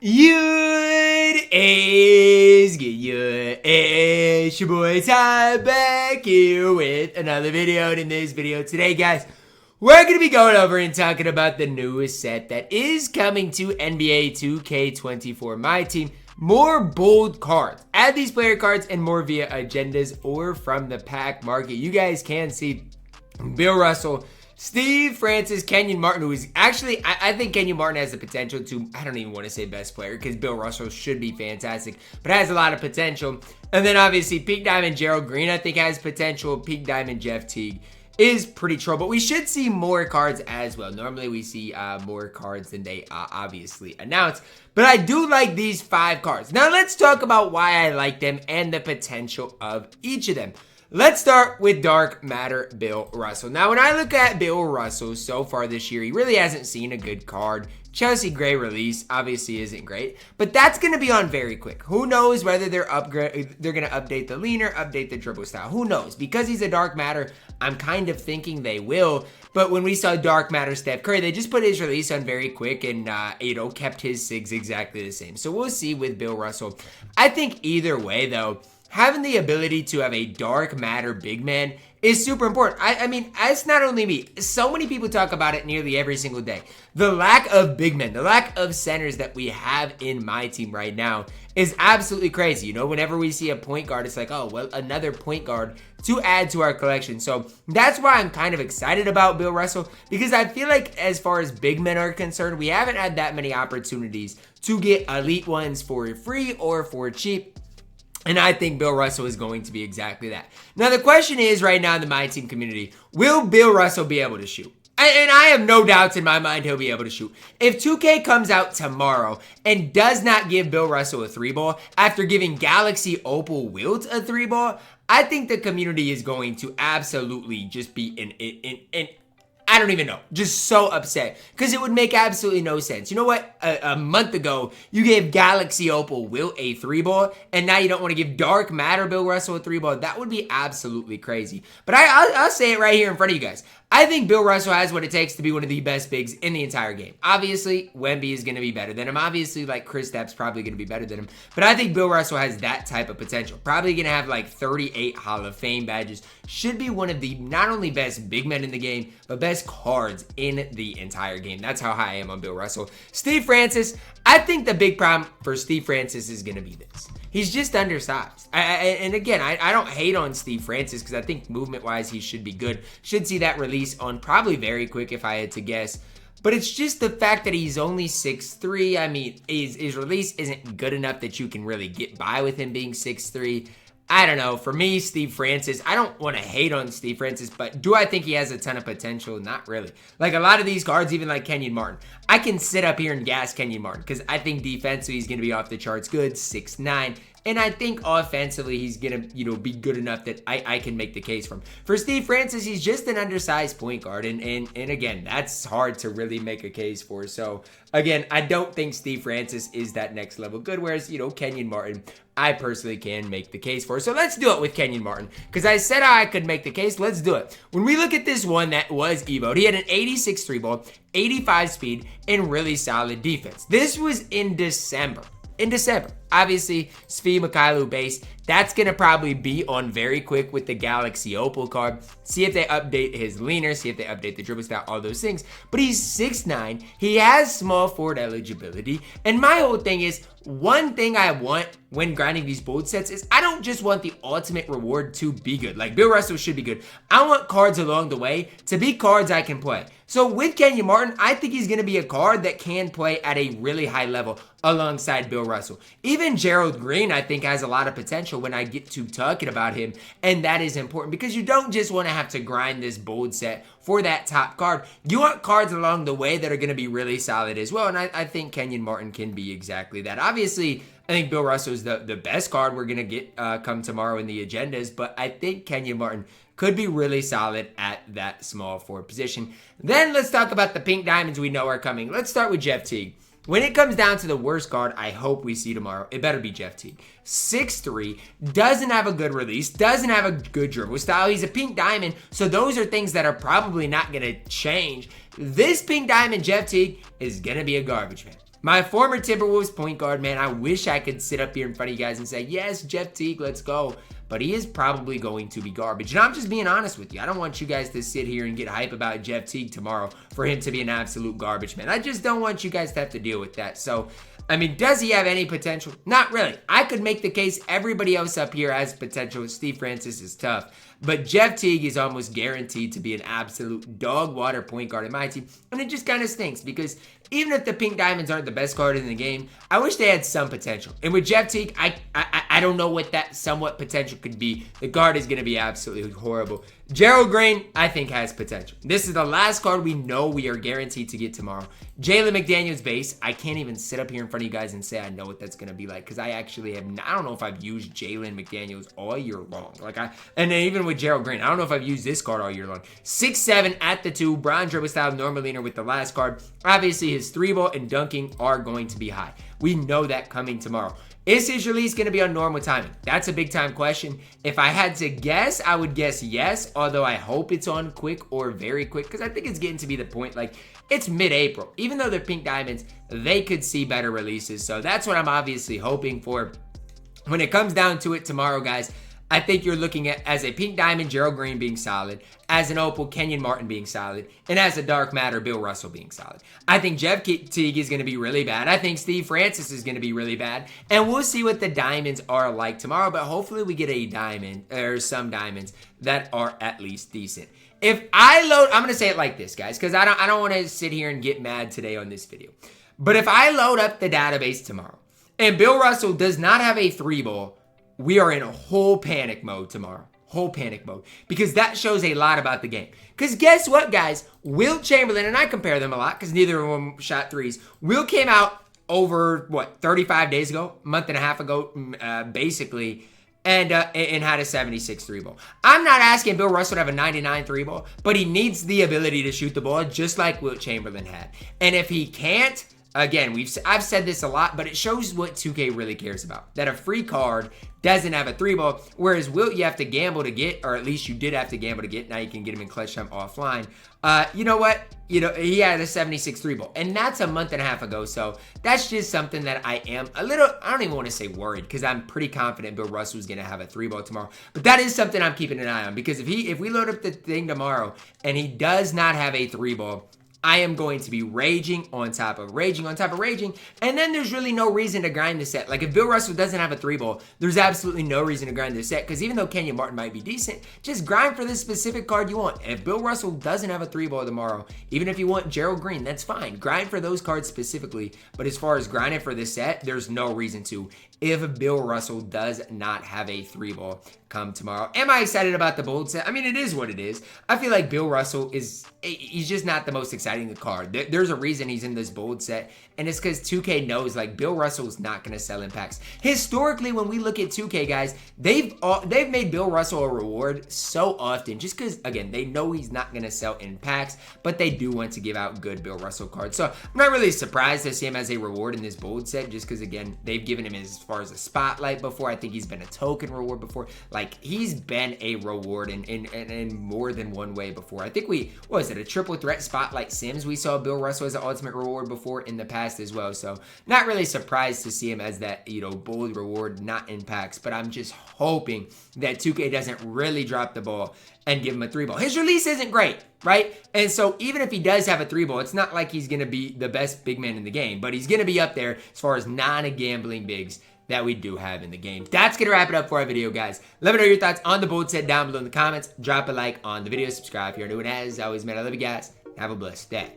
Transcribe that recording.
It is good. It's your boy Ty back here with another video. And in this video today, guys, we're going to be going over and talking about the newest set that is coming to NBA 2K24 MyTEAM. More bold cards. Add these player cards and more via agendas or from the pack market. You guys can see Bill Russell, Steve Francis, Kenyon Martin, who is actually, I think Kenyon Martin has the potential to, I don't even want to say best player because Bill Russell should be fantastic, but has a lot of potential. And then obviously Peak Diamond Gerald Green, I think has potential. Peak Diamond Jeff Teague is pretty troll, but we should see more cards as well. Normally we see more cards than they obviously announce, but I do like these 5 cards. Now let's talk about why I like them and the potential of each of them. Let's start with Dark Matter Bill Russell. Now, when I look at Bill Russell so far this year, he really hasn't seen a good card. Chelsea Gray release obviously isn't great, but that's going to be on very quick. Who knows whether they're going to update the leaner, update the dribble style. Who knows? Because he's a Dark Matter, I'm kind of thinking they will. But when we saw Dark Matter Steph Curry, they just put his release on very quick and, kept his SIGs exactly the same. So we'll see with Bill Russell. I think either way, though, having the ability to have a Dark Matter big man is super important. I mean, it's not only me. So many people talk about it nearly every single day. The lack of big men, the lack of centers that we have in my team right now is absolutely crazy. You know, whenever we see a point guard, it's like, oh, well, another point guard to add to our collection. So that's why I'm kind of excited about Bill Russell, because I feel like as far as big men are concerned, we haven't had that many opportunities to get elite ones for free or for cheap. And I think Bill Russell is going to be exactly that. Now, the question is right now in the MyTEAM community, will Bill Russell be able to shoot? And I have no doubts in my mind he'll be able to shoot. If 2K comes out tomorrow and does not give Bill Russell a 3-ball after giving Galaxy Opal Wilt a 3-ball, I think the community is going to absolutely just be in I don't even know, just so upset, because it would make absolutely no sense. You know what? A month ago, you gave Galaxy Opal Wilt a 3-ball, and now you don't want to give Dark Matter Bill Russell a 3-ball. That would be absolutely crazy. But I'll say it right here in front of you guys. I think Bill Russell has what it takes to be one of the best bigs in the entire game. Obviously, Wemby is going to be better than him. Obviously, like, Kristaps probably going to be better than him. But I think Bill Russell has that type of potential. Probably going to have like 38 Hall of Fame badges. Should be one of the not only best big men in the game, but best cards in the entire game. That's how high I am on Bill Russell. Steve Francis, I think the big problem for Steve Francis is going to be this. He's just undersized. And again, I don't hate on Steve Francis because I think movement-wise he should be good. Should see that release on probably very quick if I had to guess. But it's just the fact that he's only 6'3". I mean, his release isn't good enough that you can really get by with him being 6'3". I don't know. For me, Steve Francis, I don't want to hate on Steve Francis, but do I think he has a ton of potential? Not really. Like a lot of these cards, even like Kenyon Martin, I can sit up here and gas Kenyon Martin because I think defensively he's going to be off the charts good, 6'9". And I think offensively, he's going to, be good enough that I can make the case for him. For Steve Francis, he's just an undersized point guard. And again, that's hard to really make a case for. So, again, I don't think Steve Francis is that next level good. Whereas, Kenyon Martin, I personally can make the case for. So let's do it with Kenyon Martin. Because I said I could make the case. Let's do it. When we look at this one that was evoed, he had an 86 3-ball, 85 speed, and really solid defense. This was in December. Obviously, Svi Mykhailiuk base, that's going to probably be on very quick with the Galaxy Opal card. See if they update his leaner, see if they update the dribble style, all those things. But he's 6'9", he has small forward eligibility, and my whole thing is, one thing I want when grinding these bold sets is I don't just want the ultimate reward to be good. Like Bill Russell should be good. I want cards along the way to be cards I can play. So with Kenyon Martin, I think he's going to be a card that can play at a really high level alongside Bill Russell. Even Gerald Green, I think, has a lot of potential when I get to talking about him, and that is important because you don't just want to have to grind this bold set for that top card. You want cards along the way that are going to be really solid as well, and I think Kenyon Martin can be exactly that. Obviously, I think Bill Russell is the best card we're going to get come tomorrow in the agendas, but I think Kenyon Martin could be really solid at that small forward position. Then let's talk about the pink diamonds we know are coming. Let's start with Jeff Teague. When it comes down to the worst card I hope we see tomorrow, it better be Jeff Teague. 6'3", doesn't have a good release, doesn't have a good dribble style. He's a pink diamond, so those are things that are probably not going to change. This pink diamond Jeff Teague is going to be a garbage man. My former Timberwolves point guard, man, I wish I could sit up here in front of you guys and say, yes, Jeff Teague, let's go. But he is probably going to be garbage. And I'm just being honest with you. I don't want you guys to sit here and get hype about Jeff Teague tomorrow for him to be an absolute garbage man. I just don't want you guys to have to deal with that. So, I mean, does he have any potential? Not really. I could make the case everybody else up here has potential. Steve Francis is tough. But Jeff Teague is almost guaranteed to be an absolute dog water point guard in my team. And it just kind of stinks because even if the Pink Diamonds aren't the best card in the game, I wish they had some potential. And with Jeff Teague, I don't know what that somewhat potential could be. The card is going to be absolutely horrible. Gerald Green, I think, has potential. This is the last card we know we are guaranteed to get tomorrow. Jalen McDaniels base. I can't even sit up here in front of you guys and say I know what that's going to be like because I actually have, I don't know if I've used Jalen McDaniels all year long. And then even with Gerald Green, I don't know if I've used this card all year long. 6'7" at the 2, Brian dribble style, Normaliner with the last card. Obviously, his 3-ball and dunking are going to be high. We know that coming tomorrow. Is his release going to be on normal timing? That's a big time question. If I had to guess, I would guess yes, although I hope it's on quick or very quick because I think it's getting to be the point, like, it's mid-April. Even though they're Pink Diamonds, they could see better releases. So that's what I'm obviously hoping for. When it comes down to it tomorrow, guys, I think you're looking at, as a Pink Diamond, Gerald Green being solid, as an Opal, Kenyon Martin being solid, and as a Dark Matter, Bill Russell being solid. I think Jeff Teague is going to be really bad. I think Steve Francis is going to be really bad, and we'll see what the diamonds are like tomorrow, but hopefully we get a diamond, or some diamonds, that are at least decent. If I load, I'm going to say it like this, guys, because I don't want to sit here and get mad today on this video, but if I load up the database tomorrow, and Bill Russell does not have a 3-ball, we are in a whole panic mode tomorrow. Whole panic mode. Because that shows a lot about the game. Because guess what, guys? Wilt Chamberlain, and I compare them a lot because neither of them shot threes. Wilt came out over, 35 days ago? A month and a half ago, basically. And had a 76 3-ball. I'm not asking Bill Russell to have a 99 3-ball, but he needs the ability to shoot the ball just like Wilt Chamberlain had. And if he can't, again, I've said this a lot, but it shows what 2K really cares about. That a free card doesn't have a 3-ball, whereas Wilt you have to gamble to get, or at least you did have to gamble to get. Now you can get him in clutch time offline. You know what? He had a 76 3-ball, and that's a month and a half ago. So that's just something that I am a little, I don't even want to say worried, because I'm pretty confident Bill Russell's going to have a 3-ball tomorrow. But that is something I'm keeping an eye on, because if we load up the thing tomorrow and he does not have a 3-ball, I am going to be raging on top of raging on top of raging, and then there's really no reason to grind the set. Like, if Bill Russell doesn't have a 3-ball, there's absolutely no reason to grind the set, because even though Kenyon Martin might be decent, just grind for this specific card you want. If Bill Russell doesn't have a 3-ball tomorrow, even if you want Gerald Green, that's fine. Grind for those cards specifically, but as far as grinding for the set, there's no reason to if Bill Russell does not have a 3-ball come tomorrow. Am I excited about the bold set? I mean, it is what it is. I feel like Bill Russell he's just not the most exciting card. There's a reason he's in this bold set, and it's because 2K knows, like, Bill Russell's not going to sell in packs. Historically, when we look at 2K, guys, they've made Bill Russell a reward so often, just because, again, they know he's not going to sell in packs, but they do want to give out good Bill Russell cards. So I'm not really surprised to see him as a reward in this bold set, just because, again, they've given him as far as a spotlight before. I think he's been a token reward before. Like, he's been a reward in more than one way before. I think what was it, a triple threat spotlight Sims? We saw Bill Russell as an ultimate reward before in the past as well. So not really surprised to see him as that, bold reward, not in packs. But I'm just hoping that 2K doesn't really drop the ball and give him a 3-ball. His release isn't great, right? And so even if he does have a 3-ball, it's not like he's going to be the best big man in the game, but he's going to be up there as far as non-gambling bigs that we do have in the game. That's going to wrap it up for our video, guys. Let me know your thoughts on the bold set down below in the comments. Drop a like on the video. Subscribe if you're new. And as always, man, I love you guys. Have a blessed day.